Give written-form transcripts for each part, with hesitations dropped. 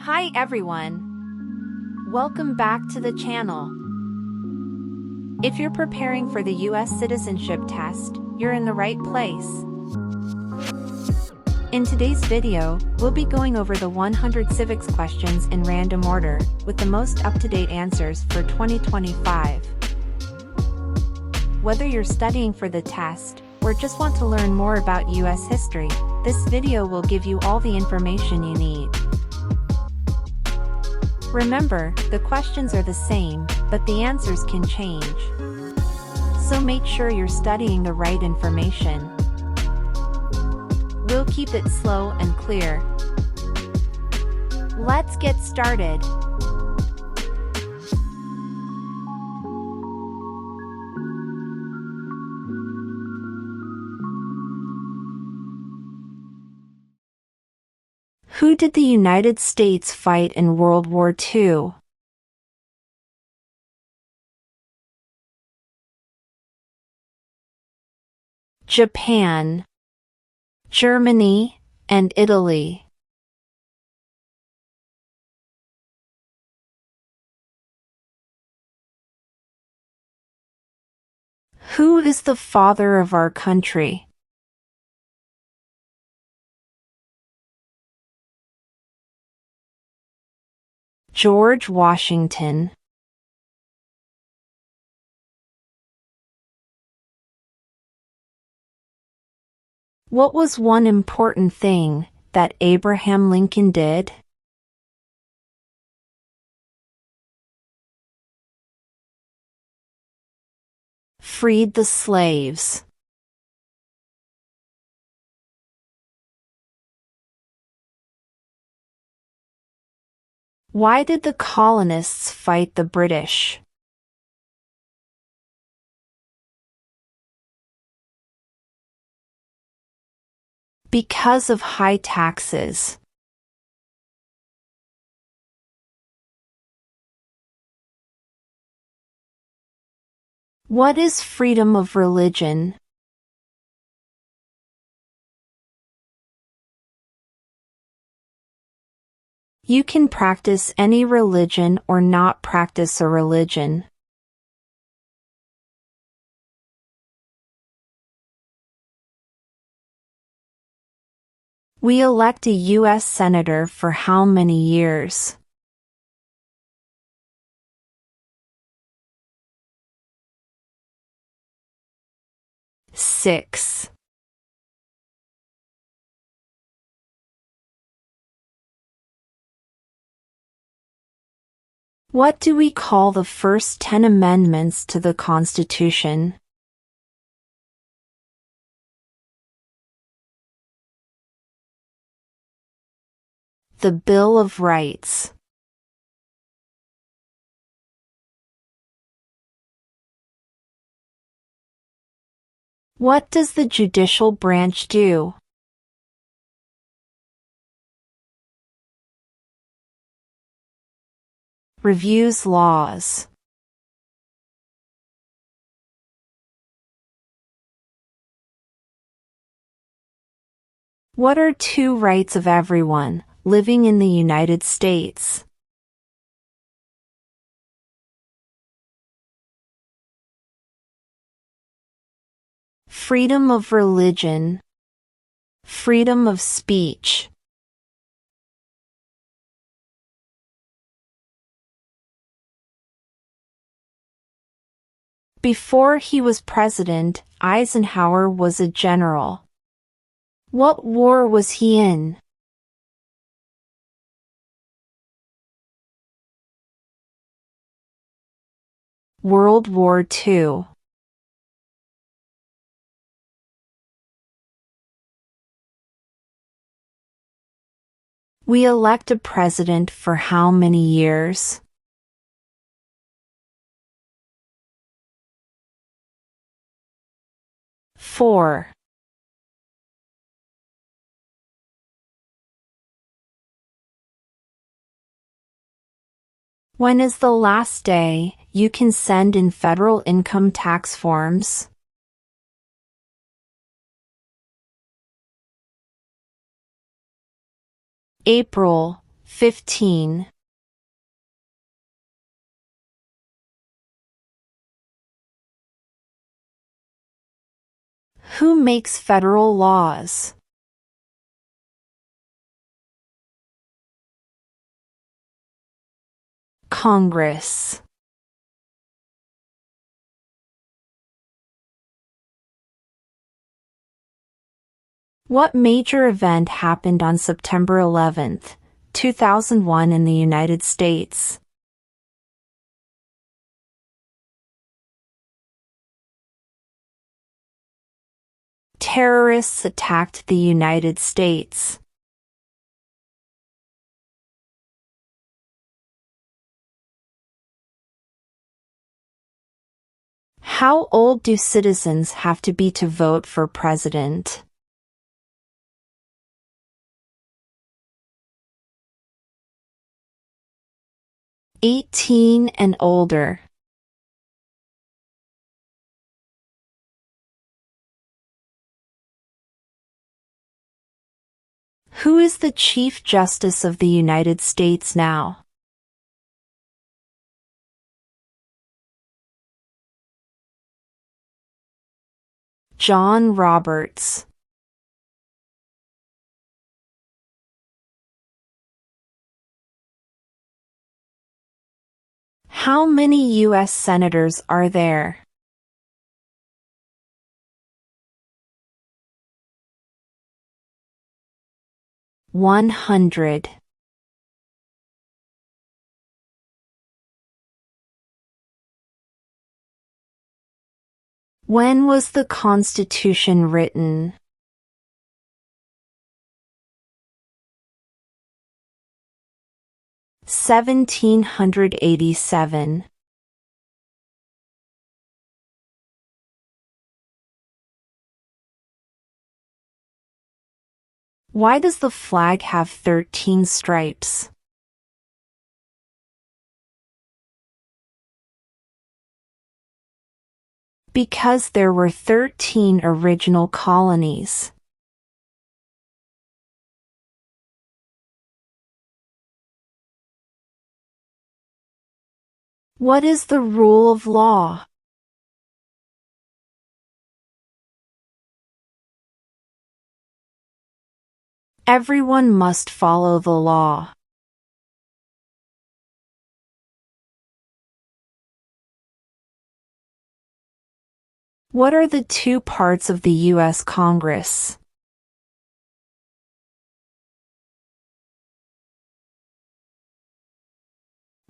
Hi everyone! Welcome back to the channel. If you're preparing for the US Citizenship Test, you're in the right place. In today's video, we'll be going over the 100 civics questions in random order, with the most up-to-date answers for 2025. Whether you're studying for the test, or just want to learn more about US history, this video will give you all the information you need. Remember, the questions are the same, but the answers can change. So make sure you're studying the right information. We'll keep it slow and clear. Let's get started. Who did the United States fight in World War II? Japan, Germany, and Italy. Who is the father of our country? George Washington. What was one important thing that Abraham Lincoln did? Freed the slaves. Why did the colonists fight the British? Because of high taxes. What is freedom of religion? You can practice any religion or not practice a religion. We elect a U.S. Senator for how many years? 6. What do we call the first 10 amendments to the Constitution? The Bill of Rights. What does the judicial branch do? Reviews laws. What are two rights of everyone living in the United States? Freedom of religion. Freedom of speech. Before he was president, Eisenhower was a general. What war was he in? World War II. We elect a president for how many years? 4. When is the last day you can send in federal income tax forms? April 15. Who makes federal laws? Congress. What major event happened on September 11, 2001 in the United States? Terrorists attacked the United States. How old do citizens have to be to vote for president? 18 and older. Who is the Chief Justice of the United States now? John Roberts. How many U.S. senators are there? (100). When was the Constitution written? (1787). Why does the flag have 13 stripes? Because there were 13 original colonies. What is the rule of law? Everyone must follow the law. What are the two parts of the U.S. Congress?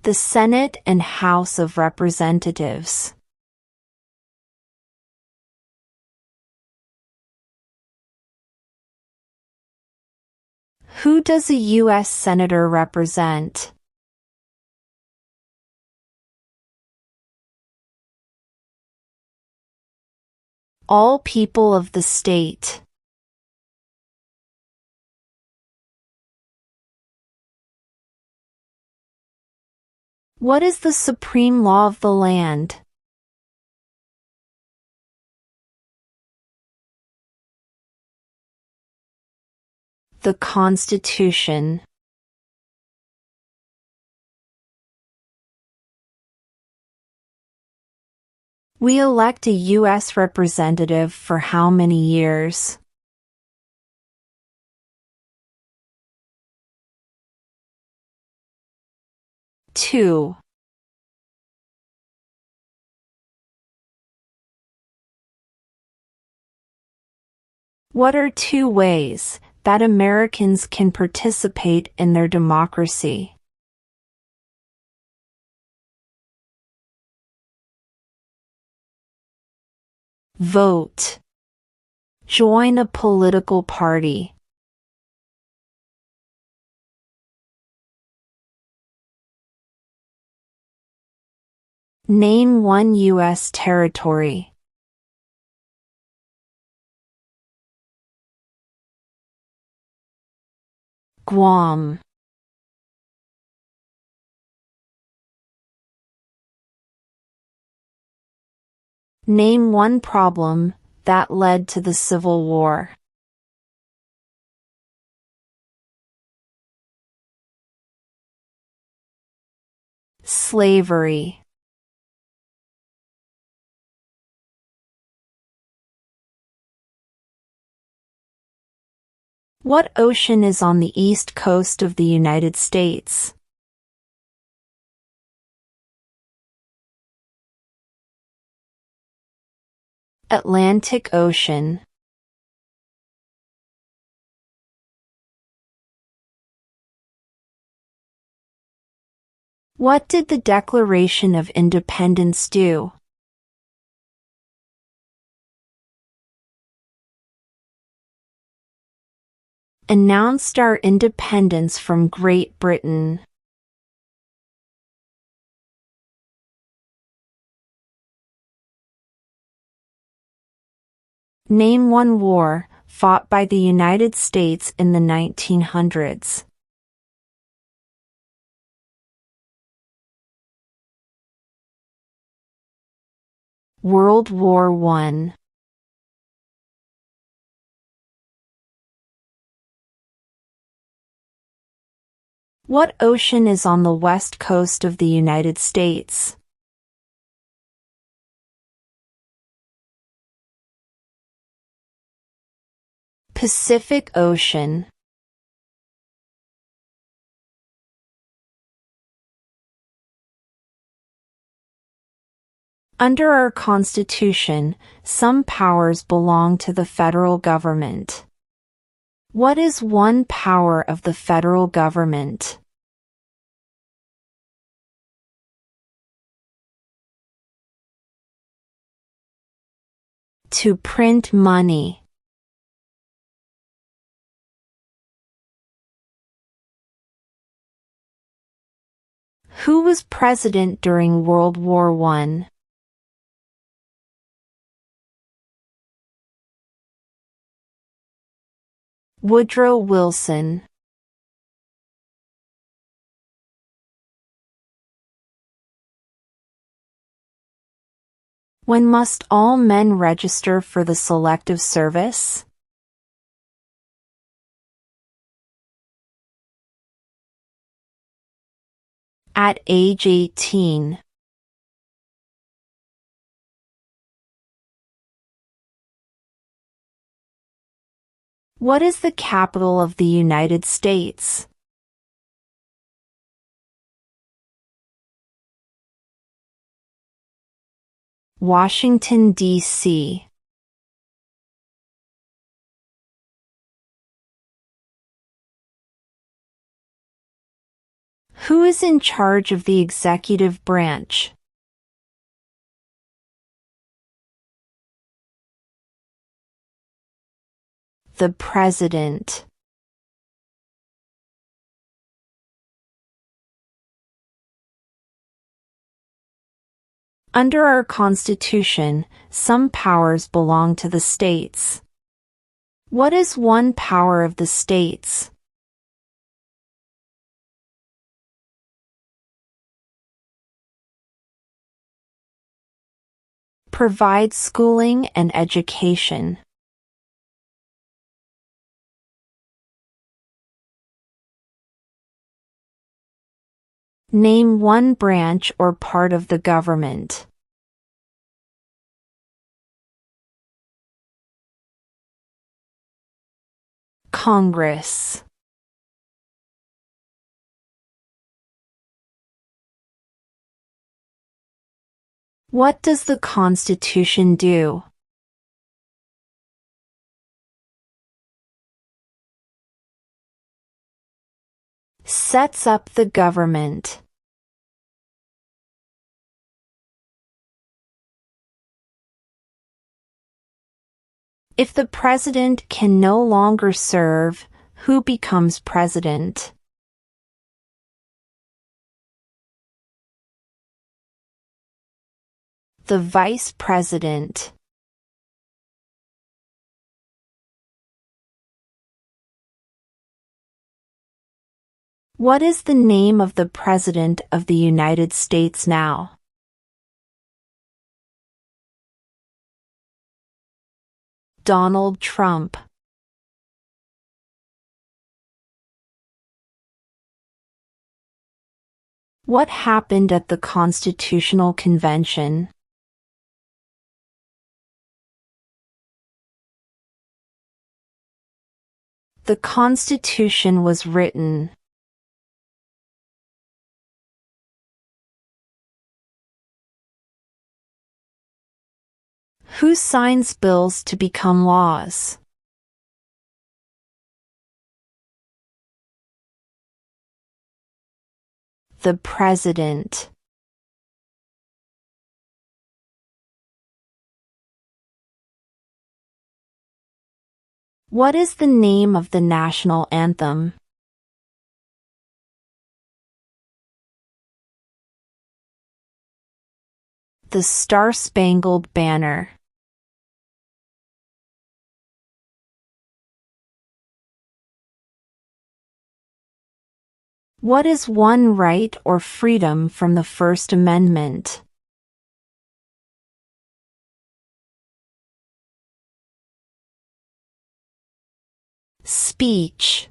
The Senate and House of Representatives. Who does a U.S. Senator represent? All people of the state. What is the supreme law of the land? The Constitution. We elect a U.S. representative for how many years? 2. What are 2 ways that Americans can participate in their democracy? Vote. Join a political party. Name one U.S. territory. Guam. Name one problem that led to the Civil War. Slavery. What ocean is on the east coast of the United States? Atlantic Ocean. What did the Declaration of Independence do? Announced our independence from Great Britain. Name one war fought by the United States in the 1900s. World War I. What ocean is on the west coast of the United States? Pacific Ocean. Under our Constitution, some powers belong to the federal government. What is one power of the federal government? To print money. Who was president during World War I? Woodrow Wilson. When must all men register for the Selective Service? At age 18. What is the capital of the United States? Washington, D.C. Who is in charge of the executive branch? The President. Under our Constitution, some powers belong to the states. What is one power of the states? Provide schooling and education. Name one branch or part of the government. Congress. What does the Constitution do? Sets up the government. If the president can no longer serve, who becomes president? The vice president. What is the name of the President of the United States now? Donald Trump. What happened at the Constitutional Convention? The Constitution was written. Who signs bills to become laws? The President. What is the name of the national anthem? The Star-Spangled Banner. What is one right or freedom from the First Amendment? Speech.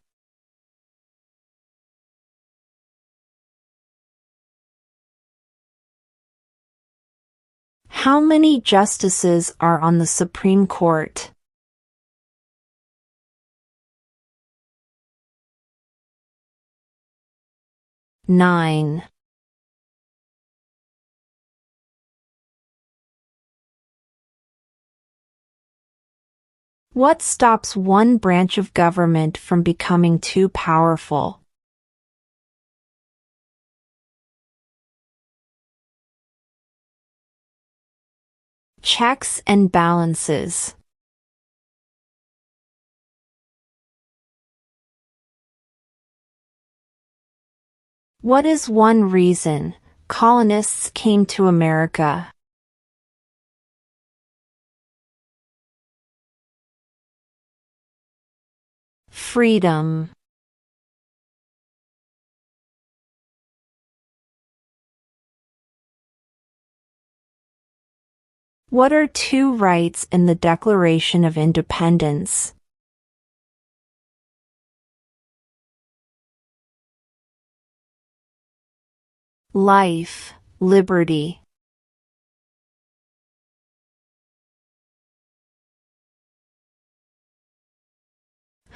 How many justices are on the Supreme Court? 9. What stops one branch of government from becoming too powerful? Checks and balances. What is one reason colonists came to America? Freedom. What are two rights in the Declaration of Independence? Life, liberty.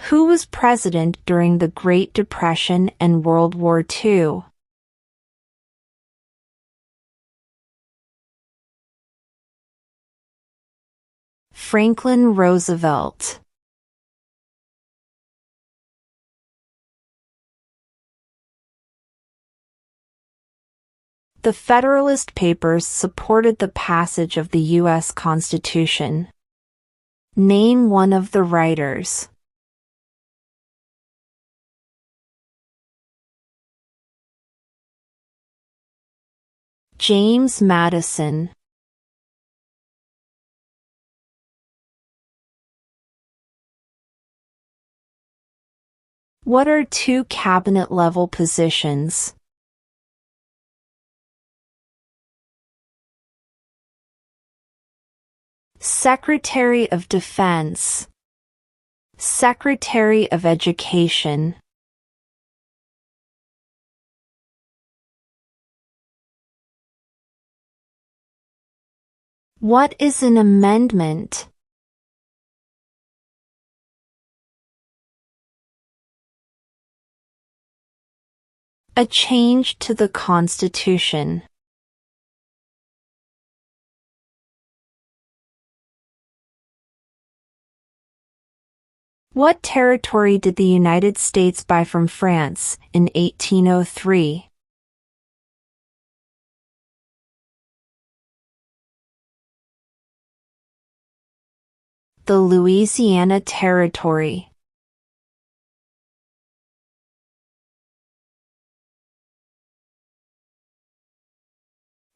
Who was president during the Great Depression and World War II? Franklin Roosevelt. The Federalist Papers supported the passage of the U.S. Constitution. Name one of the writers. James Madison. What are two cabinet-level positions? Secretary of Defense. Secretary of Education. What is an amendment? A change to the Constitution. What territory did the United States buy from France in 1803? The Louisiana Territory.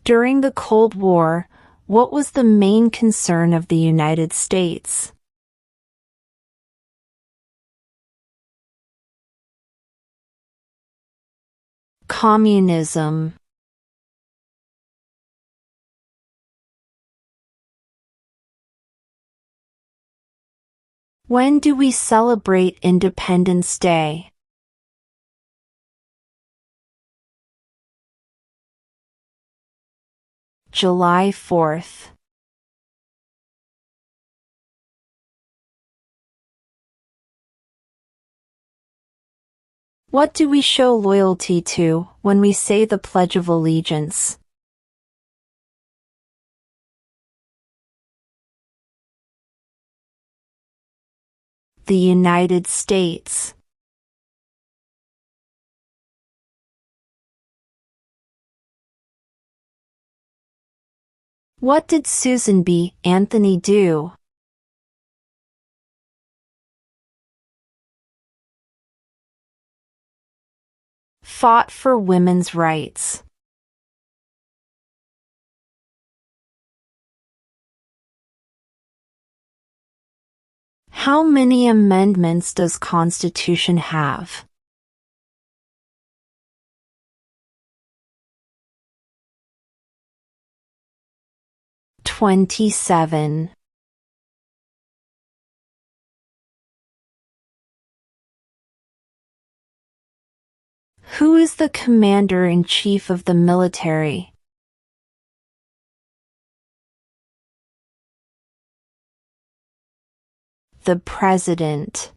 During the Cold War, what was the main concern of the United States? Communism. When do we celebrate Independence Day? July 4th. What do we show loyalty to when we say the Pledge of Allegiance? The United States. What did Susan B. Anthony do? Fought for women's rights. How many amendments does Constitution have? 27. Who is the Commander-in-Chief of the military? The President.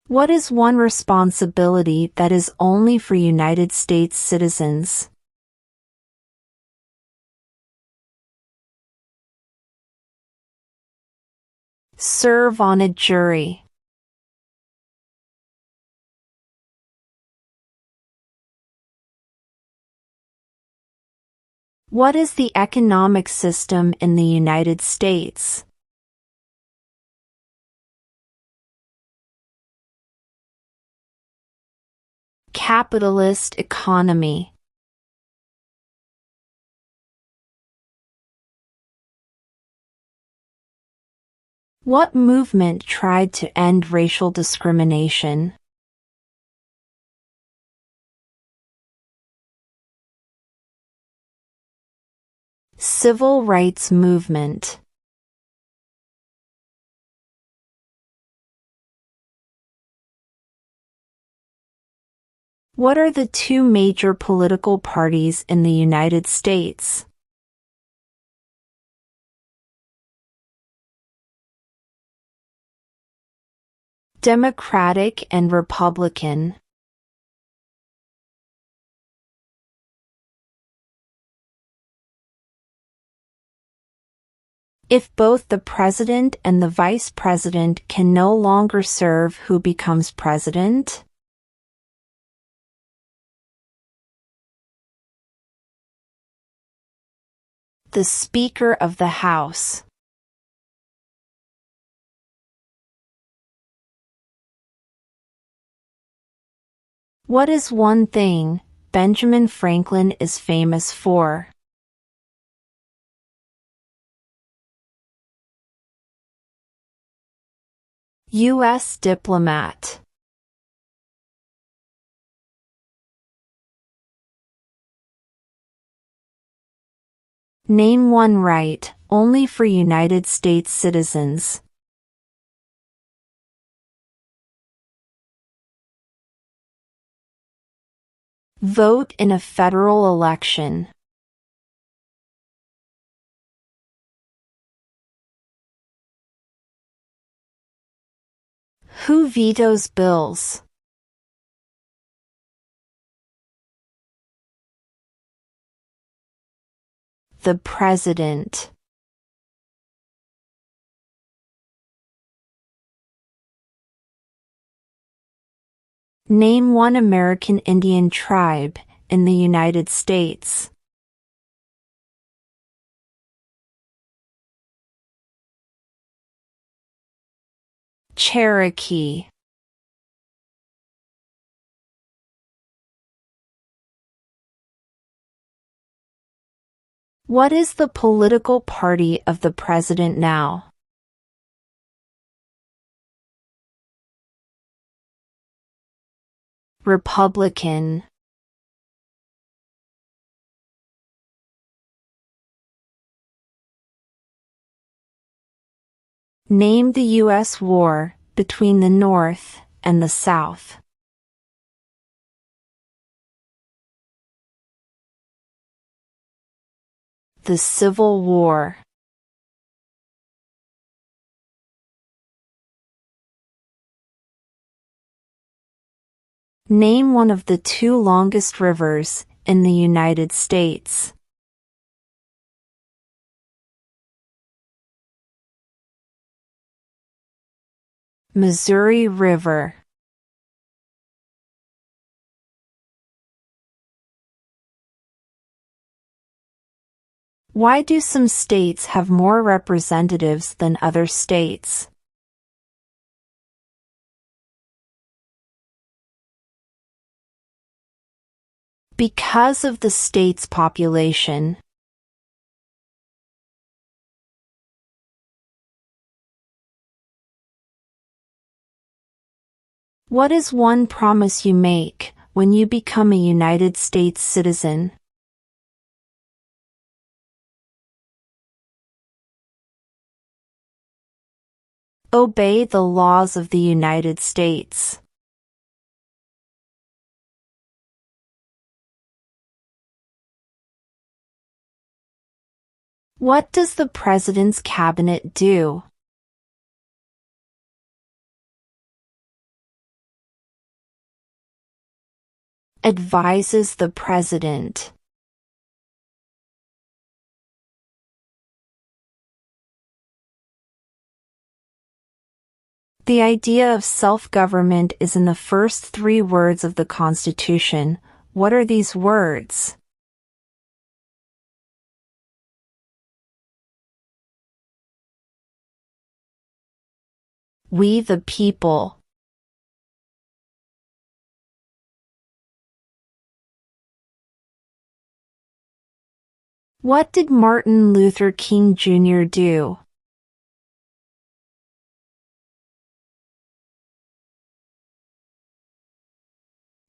What is one responsibility that is only for United States citizens? Serve on a jury. What is the economic system in the United States? Capitalist economy. What movement tried to end racial discrimination? Civil rights movement. What are the two major political parties in the United States? Democratic and Republican. If both the president and the vice president can no longer serve, who becomes president? The Speaker of the House. What is one thing Benjamin Franklin is famous for? U.S. diplomat. Name one right only for United States citizens. Vote in a federal election. Who vetoes bills? The President. Name one American Indian tribe in the United States. Cherokee. What is the political party of the president now? Republican. Name the U.S. war between the North and the South. The Civil War. Name one of the two longest rivers in the United States. Missouri River. Why do some states have more representatives than other states? Because of the state's population. What is one promise you make when you become a United States citizen? Obey the laws of the United States. What does the President's Cabinet do? Advises the President. The idea of self-government is in the first 3 words of the Constitution. What are these words? We the people. What did Martin Luther King Jr. do?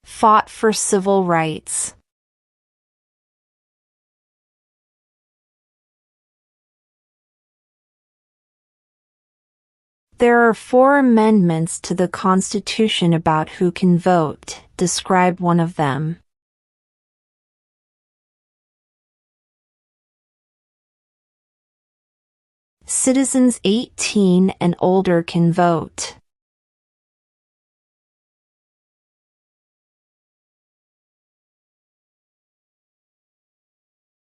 Fought for civil rights. There are 4 amendments to the Constitution about who can vote. Describe one of them. Citizens 18 and older can vote.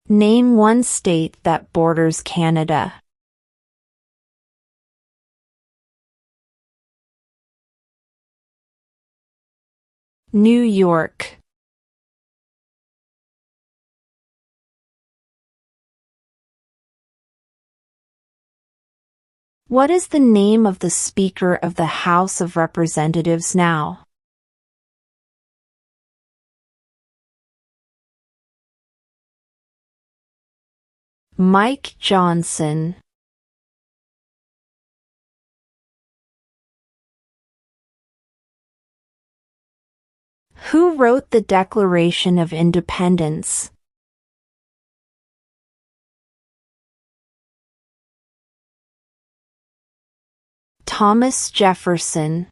Name one state that borders Canada. New York. What is the name of the Speaker of the House of Representatives now? Mike Johnson. Who wrote the Declaration of Independence? Thomas Jefferson.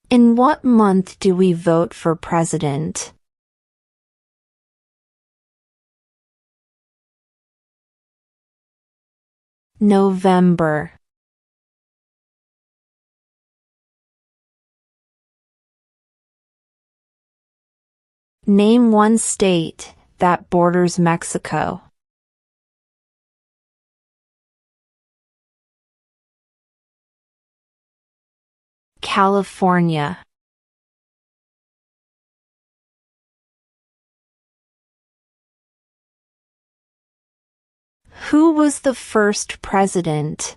In what month do we vote for president? November. Name one state that borders Mexico. California. Who was the first president?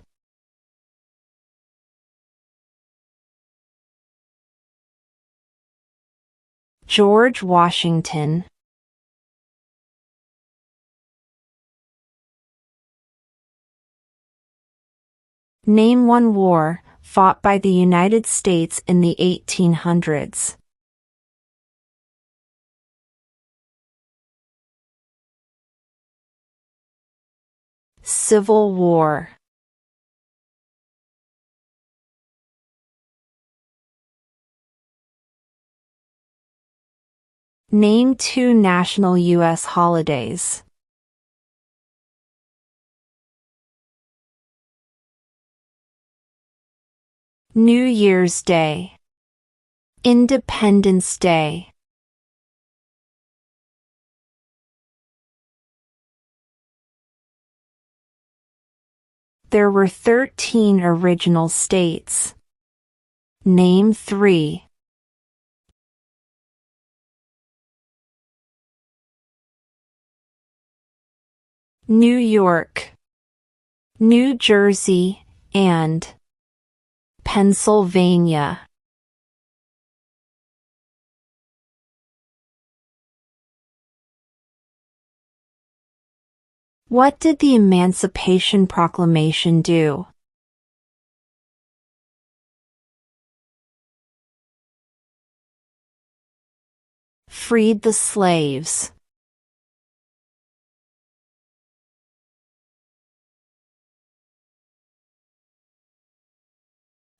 George Washington. Name one war fought by the United States in the 1800s. Civil War. Name 2 national U.S. holidays. New Year's Day. Independence Day. There were 13 original states. Name 3. New York, New Jersey, and Pennsylvania. What did the Emancipation Proclamation do? Freed the slaves.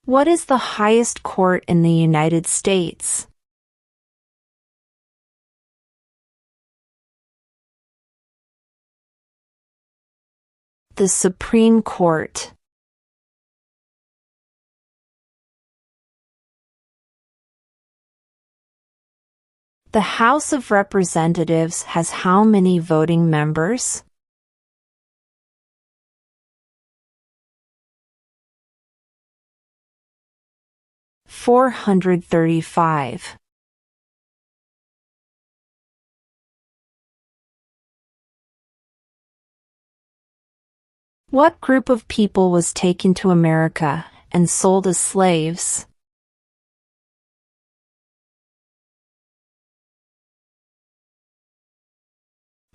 What is the highest court in the United States? The Supreme Court. The House of Representatives has how many voting members? $435. What group of people was taken to America and sold as slaves?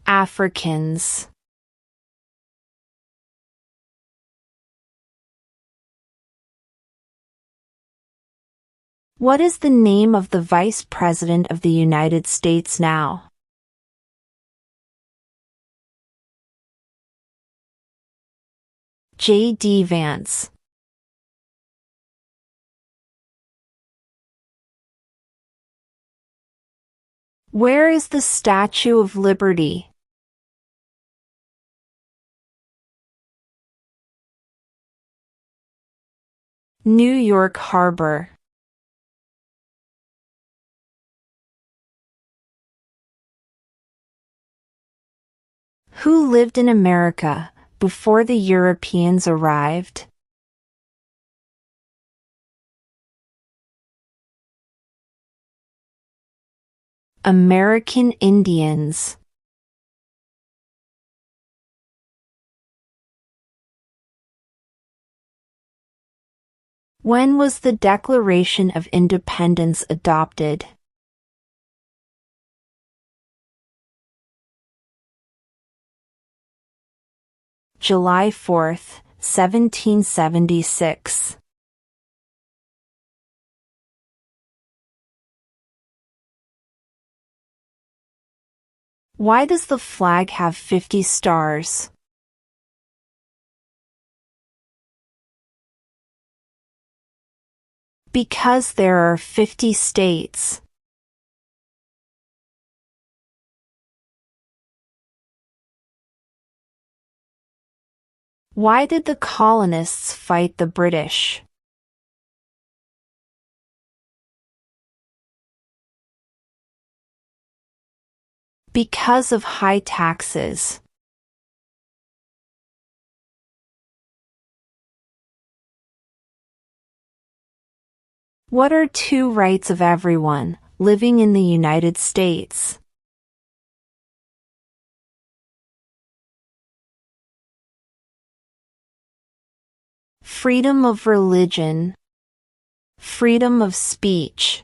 Africans. What is the name of the Vice President of the United States now? J.D. Vance. Where is the Statue of Liberty? New York Harbor. Who lived in America before the Europeans arrived? American Indians. When was the Declaration of Independence adopted? July 4, 1776. Why does the flag have 50 stars? Because there are 50 states. Why did the colonists fight the British? Because of high taxes. What are 2 rights of everyone living in the United States? Freedom of religion, freedom of speech.